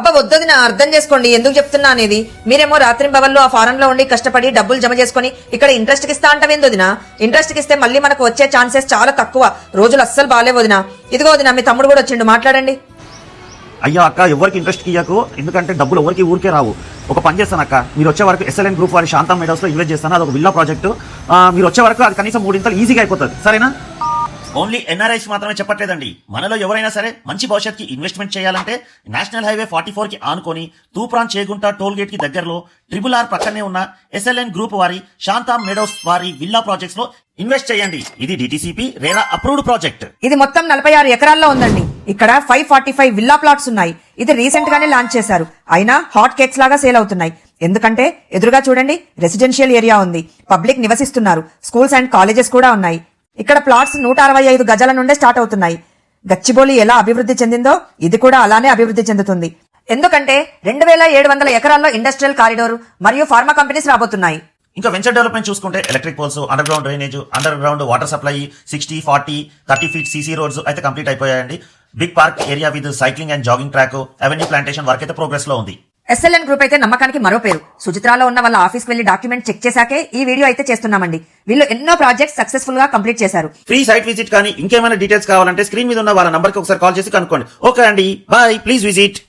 అబ్బా వద్దొదినా, అర్థం చేసుకోండి ఎందుకు చెప్తున్నా అనేది. మీరేమో రాత్రి బవల్లో ఆ ఫారెన్ లో ఉండి కష్టపడి డబ్బులు జమ చేసుకుని ఇక్కడ ఇంట్రెస్ట్ కి ఇస్తా అంటవేందొదినా. ఇంట్రెస్ట్ కి ఇస్తే మళ్ళీ మనకు వచ్చే ఛాన్సెస్ చాలా తక్కువ. రోజులు అస్సలు బాలే వదినా. ఇదిగో వదినా, మీ తమ్ముడు కూడా వచ్చిండు, మాట్లాడండి. అయ్యా అక్క, ఎవరికి ఇంట్రెస్ట్ ఇయ్యకు, ఎందుకంటే డబ్బులు ఎవరికి ఊరికే రావు. ఒక పని చేస్తాను అక్క, మీరు వచ్చే వరకు SLN గ్రూప్ వారి శాంతం మెడోస్ లో ఇన్వెస్ట్ చేస్తాను. అది ఒక విల్లా ప్రాజెక్టు. మీరు వచ్చే వరకు అది కనీసం 3 ఇంతలు ఈజీగా అయిపోతుంది, సరేనా? ఓన్లీ NRIs మాత్రమే చెప్పట్లేదండి. మనలో ఎవరైనా సరే మంచి భవిష్యత్కి ఇన్వెస్ట్మెంట్ చేయాలంటే నేషనల్ హైవే 44 కి ఆనుకొని తూప్రాన్ చేగుంట టోల్ గేట్ కి దగ్గరలో RRR పక్కనే ఉన్న SLN గ్రూప్ వారి శాంతం మెడోస్ వారి విల్లా ప్రాజెక్ట్స్ లో ఇన్వెస్ట్ చేయండి. ఇది DTCP రేరా అప్రూవ్డ్ ప్రాజెక్ట్. ఇది మొత్తం 46 ఎకరాల్లో ఉందండి. ఇక్కడ 545 విల్లా ప్లాట్స్ ఉన్నాయి. ఇది రీసెంట్ గానే లాంచ్ చేశారు. అయినా హాట్ కేక్స్ లాగా సేల్ అవుతున్నాయి. ఎందుకంటే ఎదురుగా చూడండి, రెసిడెన్షియల్ ఏరియా ఉంది, పబ్లిక్ నివసిస్తున్నారు, స్కూల్స్ అండ్ కాలేజెస్ కూడా ఉన్నాయి. ఇక్కడ ప్లాట్స్ 165 గజాల నుండే స్టార్ట్ అవుతున్నాయి. గచ్చిబౌలి ఎలా అభివృద్ధి చెందిందో ఇది కూడా అలానే అభివృద్ధి చెందుతుంది. ఎందుకంటే 2700 ఎకరాల్లో ఇండస్ట్రియల్ కారిడోర్ మరియు ఫార్మా కంపెనీస్ రాబోతున్నాయి. ఇంకా వెంచర్ డెవలప్మెంట్ చూసుకుంటే electric poles, under ground drainage, under ground water supply, 60, 40, 30 feet CC roads అయితే కంప్లీట్ అయిపోయాయండి. Big park area with cycling and jogging track, avenue plantation work అయితే ప్రోగ్రెస్ లో ఉంది. SLN group అయితే నమ్మకానికి మరో పేరు. సుచిత్రాలో ఉన్న వాళ్ళ ఆఫీస్ వెళ్లి డాక్యుమెంట్ చెక్ చేశాకే ఈ వీడియో అయితే చేస్తున్నామండి. వీళ్ళు ఎన్నో ప్రాజెక్ట్స్ సక్సెస్ఫుల్ గా కంప్లీట్ చేశారు. ఫ్రీ సైట్ విజిట్ కానీ ఇంకేమైనా డీటెయిల్స్ కావాలంటే స్క్రీన్ మీద ఉన్న వాళ్ళ నంబర్ కి ఒకసారి కాల్ చేసి కనుక్కోండి. ఓకే అండి, బాయ్, ప్లీజ్ విజిట్.